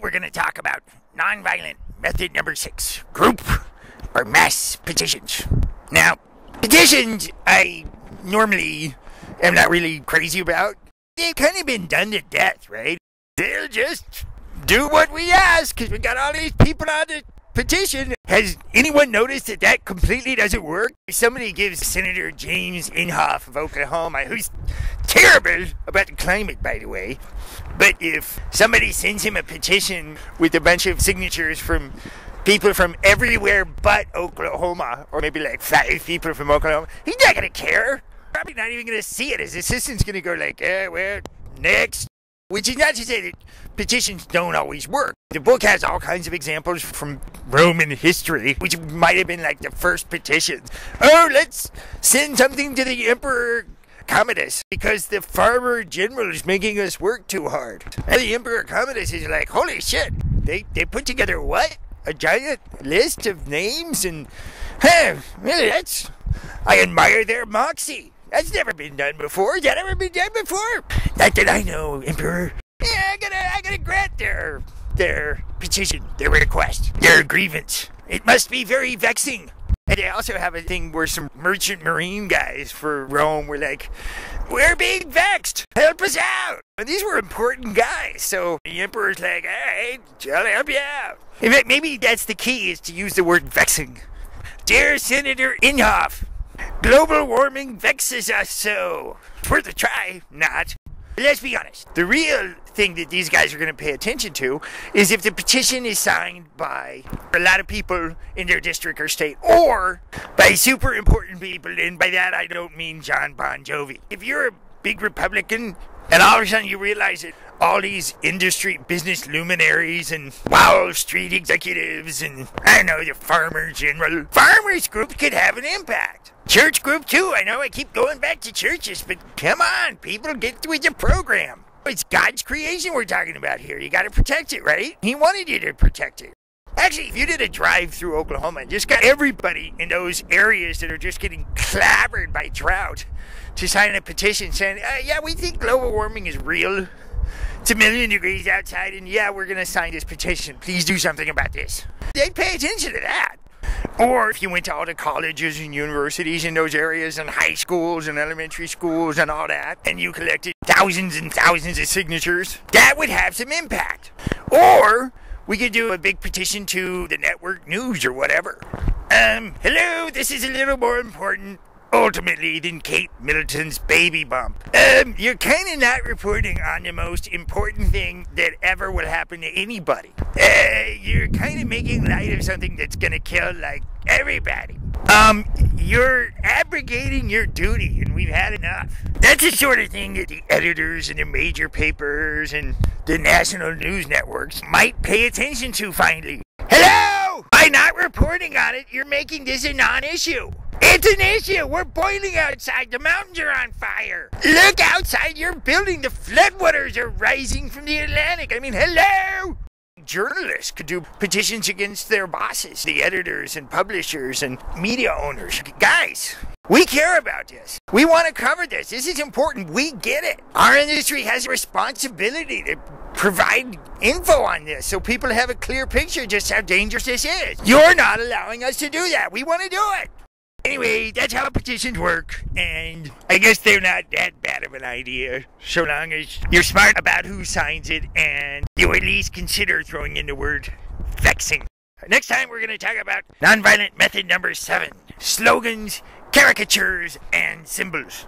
we're going to talk about nonviolent method number 6, group or mass petitions. Now, petitions I normally am not really crazy about. They've kind of been done to death, right? They'll just do what we ask because we got all these people on the petition. Has anyone noticed that that completely doesn't work? Somebody gives Senator James Inhofe of Oklahoma, who's terrible about the climate, by the way, but if somebody sends him a petition with a bunch of signatures from people from everywhere but Oklahoma, or maybe like 5 people from Oklahoma, he's not going to care. Probably not even going to see it. His assistant's going to go like, well, next. Which is not to say that petitions don't always work. The book has all kinds of examples from Roman history, which might have been like the first petitions. Oh, let's send something to the Emperor Commodus because the farmer general is making us work too hard. And the Emperor Commodus is like, holy shit, they put together what? A giant list of names? And, really, I admire their moxie. That's never been done before. Has that ever been done before? Not that I know, Emperor. Yeah, I gotta grant their petition, their request, their grievance. It must be very vexing. And they also have a thing where some merchant marine guys for Rome were like, we're being vexed. Help us out. And these were important guys. So the emperor's like, all right, I'll help you out. In fact, maybe that's the key, is to use the word vexing. Dear Senator Inhofe, global warming vexes us so. It's worth a try, not. Let's be honest. The real thing that these guys are going to pay attention to is if the petition is signed by a lot of people in their district or state, or by super important people, and by that I don't mean John Bon Jovi. If you're a big Republican and all of a sudden you realize that all these industry business luminaries and Wall Street executives and, I don't know, the farmer general, farmers group could have an impact. Church group too. I know I keep going back to churches, but come on, people, get with the program. It's God's creation we're talking about here. You got to protect it, right? He wanted you to protect it. Actually, if you did a drive through Oklahoma and just got everybody in those areas that are just getting clobbered by drought to sign a petition saying, yeah, we think global warming is real. It's 1,000,000 degrees outside, and yeah, we're going to sign this petition. Please do something about this. They'd pay attention to that. Or if you went to all the colleges and universities in those areas and high schools and elementary schools and all that, and you collected thousands and thousands of signatures, that would have some impact. Or we could do a big petition to the network news or whatever. Hello, this is a little more important ultimately than Kate Middleton's baby bump. You're kind of not reporting on the most important thing that ever will happen to anybody. You're kind of making light of something that's gonna kill, like, everybody. You're abrogating your duty, and we've had enough. That's the sort of thing that the editors and the major papers and the national news networks might pay attention to finally. Hello! By not reporting on it, you're making this a non-issue. It's an issue! We're boiling outside! The mountains are on fire! Look outside your building! The floodwaters are rising from the Atlantic! I mean, hello! Journalists could do petitions against their bosses, the editors and publishers and media owners. Guys, we care about this. We want to cover this. This is important. We get it. Our industry has a responsibility to provide info on this so people have a clear picture just how dangerous this is. You're not allowing us to do that. We want to do it. Anyway, that's how petitions work, and I guess they're not that bad of an idea, so long as you're smart about who signs it, and you at least consider throwing in the word vexing. Next time we're going to talk about nonviolent method number 7, slogans, caricatures, and symbols.